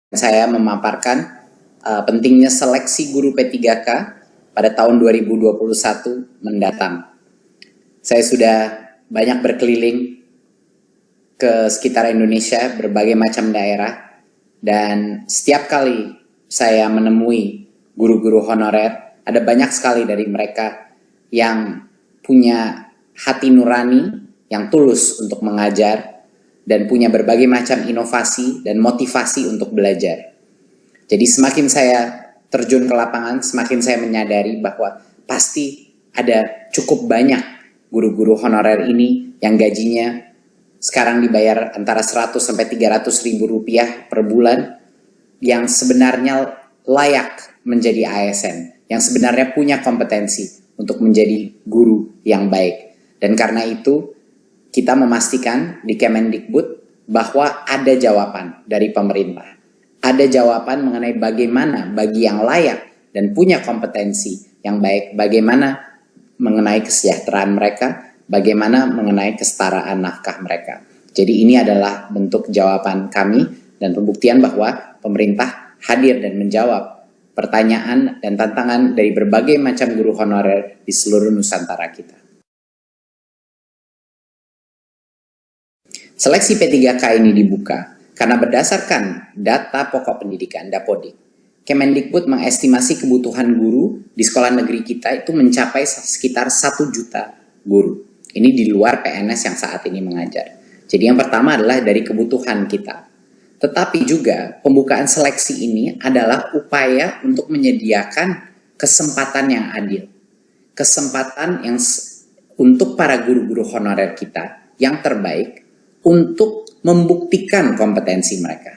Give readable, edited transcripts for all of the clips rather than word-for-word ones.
Saya memaparkan pentingnya seleksi guru P3K pada tahun 2021 mendatang. Saya sudah banyak berkeliling ke sekitar Indonesia, berbagai macam daerah, dan setiap kali saya menemui guru-guru honorer, ada banyak sekali dari mereka yang punya hati nurani, yang tulus untuk mengajar, dan punya berbagai macam inovasi dan motivasi untuk belajar. Jadi semakin saya terjun ke lapangan, semakin saya menyadari bahwa pasti ada cukup banyak guru-guru honorer ini yang gajinya sekarang dibayar antara 100 sampai 300 ribu rupiah per bulan, yang sebenarnya layak menjadi ASN, yang sebenarnya punya kompetensi untuk menjadi guru yang baik. Dan karena itu kita memastikan di Kemendikbud bahwa ada jawaban dari pemerintah. Ada jawaban mengenai bagaimana bagi yang layak dan punya kompetensi yang baik, bagaimana mengenai kesejahteraan mereka, bagaimana mengenai kesetaraan nafkah mereka. Jadi ini adalah bentuk jawaban kami dan pembuktian bahwa pemerintah hadir dan menjawab pertanyaan dan tantangan dari berbagai macam guru honorer di seluruh Nusantara kita. Seleksi P3K ini dibuka karena berdasarkan data pokok pendidikan Dapodik, Kemendikbud mengestimasi kebutuhan guru di sekolah negeri kita itu mencapai sekitar 1 juta guru. Ini di luar PNS yang saat ini mengajar. Jadi yang pertama adalah dari kebutuhan kita. Tetapi juga pembukaan seleksi ini adalah upaya untuk menyediakan kesempatan yang adil. Kesempatan yang untuk para guru-guru honorer kita yang terbaik untuk membuktikan kompetensi mereka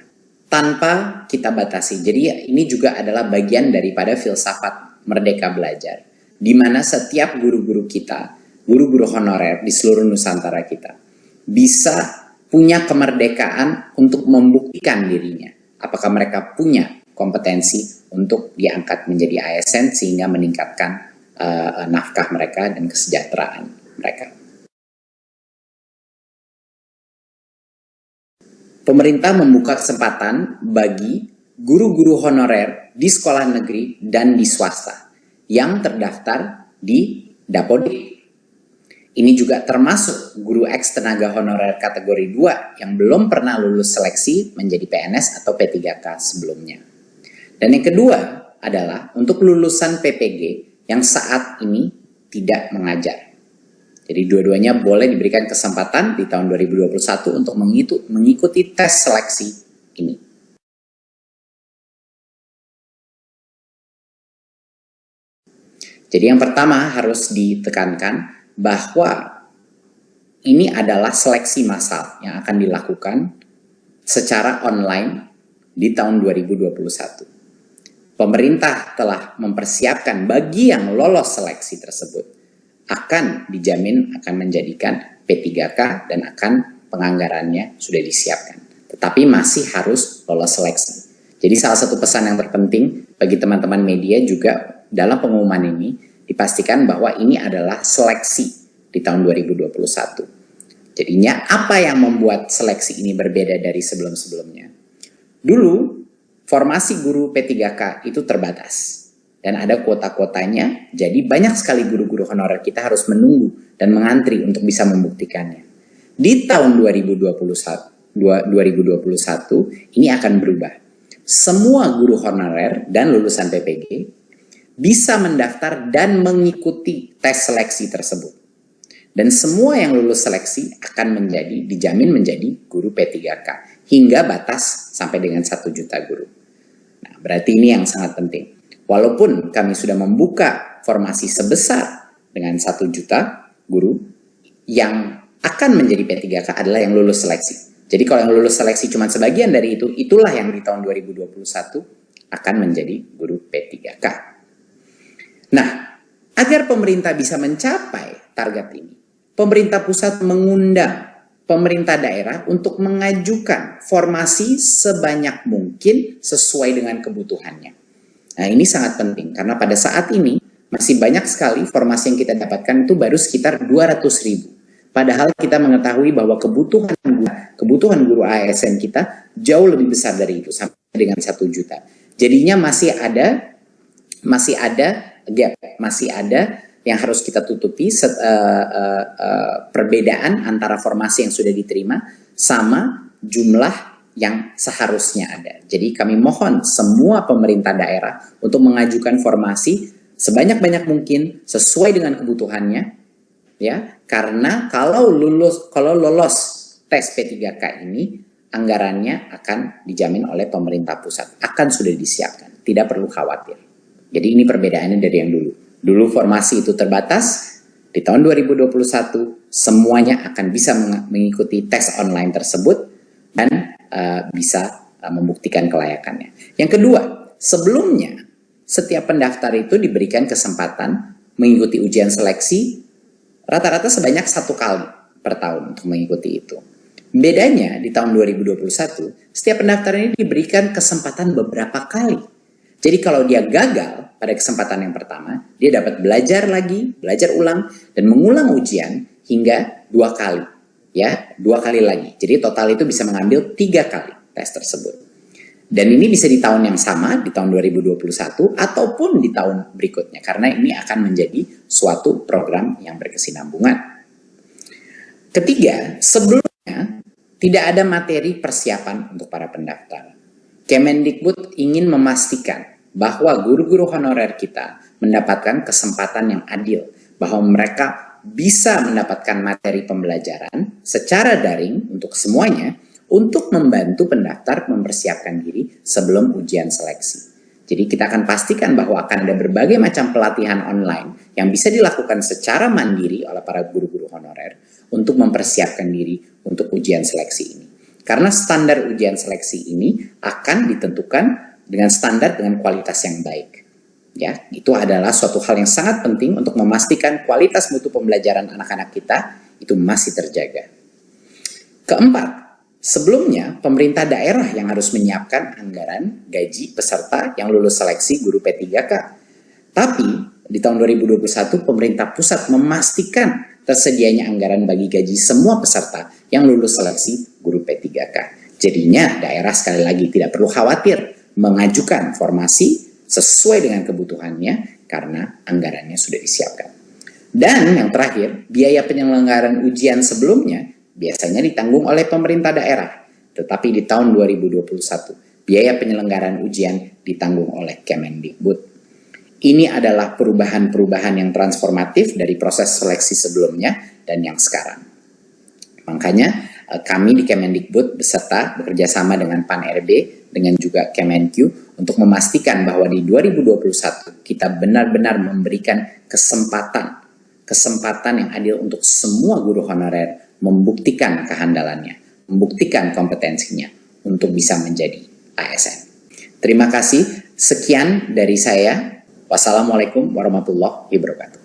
tanpa kita batasi. Jadi ini juga adalah bagian daripada filsafat Merdeka Belajar, di mana setiap guru-guru kita, guru-guru honorer di seluruh Nusantara kita, bisa punya kemerdekaan untuk membuktikan dirinya. Apakah mereka punya kompetensi untuk diangkat menjadi ASN sehingga meningkatkan nafkah mereka dan kesejahteraan mereka. Pemerintah membuka kesempatan bagi guru-guru honorer di sekolah negeri dan di swasta yang terdaftar di Dapodik. Ini juga termasuk guru eks tenaga honorer kategori 2 yang belum pernah lulus seleksi menjadi PNS atau P3K sebelumnya. Dan yang kedua adalah untuk lulusan PPG yang saat ini tidak mengajar. Jadi dua-duanya boleh diberikan kesempatan di tahun 2021 untuk mengikuti tes seleksi ini. Jadi yang pertama harus ditekankan bahwa ini adalah seleksi massal yang akan dilakukan secara online di tahun 2021. Pemerintah telah mempersiapkan bagi yang lolos seleksi tersebut akan dijamin akan menjadikan P3K dan akan penganggarannya sudah disiapkan. Tetapi masih harus lolos seleksi. Jadi salah satu pesan yang terpenting bagi teman-teman media juga dalam pengumuman ini dipastikan bahwa ini adalah seleksi di tahun 2021. Jadinya apa yang membuat seleksi ini berbeda dari sebelum-sebelumnya? Dulu formasi guru P3K itu terbatas. Dan ada kuota-kuotanya, jadi banyak sekali guru-guru honorer kita harus menunggu dan mengantri untuk bisa membuktikannya. Di tahun 2021 ini akan berubah. Semua guru honorer dan lulusan PPG bisa mendaftar dan mengikuti tes seleksi tersebut. Dan semua yang lulus seleksi akan dijamin menjadi guru P3K hingga batas sampai dengan 1 juta guru. Nah, berarti ini yang sangat penting. Walaupun kami sudah membuka formasi sebesar dengan 1 juta guru, yang akan menjadi P3K adalah yang lulus seleksi. Jadi kalau yang lulus seleksi cuma sebagian dari itu, itulah yang di tahun 2021 akan menjadi guru P3K. Nah, agar pemerintah bisa mencapai target ini, pemerintah pusat mengundang pemerintah daerah untuk mengajukan formasi sebanyak mungkin sesuai dengan kebutuhannya. Nah ini sangat penting karena pada saat ini masih banyak sekali formasi yang kita dapatkan itu baru sekitar 200 ribu. Padahal kita mengetahui bahwa kebutuhan guru ASN kita jauh lebih besar dari itu, sampai dengan 1 juta. Jadinya masih ada gap, masih ada yang harus kita tutupi, perbedaan antara formasi yang sudah diterima sama jumlah yang seharusnya ada. Jadi kami mohon semua pemerintah daerah untuk mengajukan formasi sebanyak-banyak mungkin sesuai dengan kebutuhannya, ya, karena kalau lolos tes P3K ini, anggarannya akan dijamin oleh pemerintah pusat, akan sudah disiapkan, tidak perlu khawatir. Jadi ini perbedaannya dari yang dulu. Dulu formasi itu terbatas, di tahun 2021 semuanya akan bisa mengikuti tes online tersebut dan bisa membuktikan kelayakannya. Yang kedua, sebelumnya setiap pendaftar itu diberikan kesempatan mengikuti ujian seleksi rata-rata sebanyak 1 kali per tahun untuk mengikuti itu. Bedanya di tahun 2021, setiap pendaftar ini diberikan kesempatan beberapa kali. Jadi kalau dia gagal pada kesempatan yang pertama, dia dapat belajar lagi, belajar ulang, dan mengulang ujian hingga 2 kali. Ya, 2 kali lagi. Jadi total itu bisa mengambil 3 kali tes tersebut. Dan ini bisa di tahun yang sama, di tahun 2021, ataupun di tahun berikutnya. Karena ini akan menjadi suatu program yang berkesinambungan. Ketiga, sebelumnya tidak ada materi persiapan untuk para pendaftar. Kemendikbud ingin memastikan bahwa guru-guru honorer kita mendapatkan kesempatan yang adil, bahwa mereka bisa mendapatkan materi pembelajaran secara daring untuk semuanya, untuk membantu pendaftar mempersiapkan diri sebelum ujian seleksi. Jadi kita akan pastikan bahwa akan ada berbagai macam pelatihan online yang bisa dilakukan secara mandiri oleh para guru-guru honorer untuk mempersiapkan diri untuk ujian seleksi ini. Karena standar ujian seleksi ini akan ditentukan dengan standar dengan kualitas yang baik. Ya, itu adalah suatu hal yang sangat penting untuk memastikan kualitas mutu pembelajaran anak-anak kita itu masih terjaga. Keempat, sebelumnya pemerintah daerah yang harus menyiapkan anggaran gaji peserta yang lulus seleksi guru P3K. Tapi di tahun 2021 pemerintah pusat memastikan tersedianya anggaran bagi gaji semua peserta yang lulus seleksi guru P3K. Jadinya daerah sekali lagi tidak perlu khawatir mengajukan formasi sesuai dengan kebutuhannya karena anggarannya sudah disiapkan. Dan yang terakhir, biaya penyelenggaraan ujian sebelumnya biasanya ditanggung oleh pemerintah daerah. Tetapi di tahun 2021, biaya penyelenggaraan ujian ditanggung oleh Kemendikbud. Ini adalah perubahan-perubahan yang transformatif dari proses seleksi sebelumnya dan yang sekarang. Makanya kami di Kemendikbud bekerja sama dengan Pan-RB, dengan juga Kemenq untuk memastikan bahwa di 2021 kita benar-benar memberikan kesempatan yang adil untuk semua guru honorer membuktikan kehandalannya, membuktikan kompetensinya untuk bisa menjadi ASN. Terima kasih, sekian dari saya. Wassalamualaikum warahmatullahi wabarakatuh.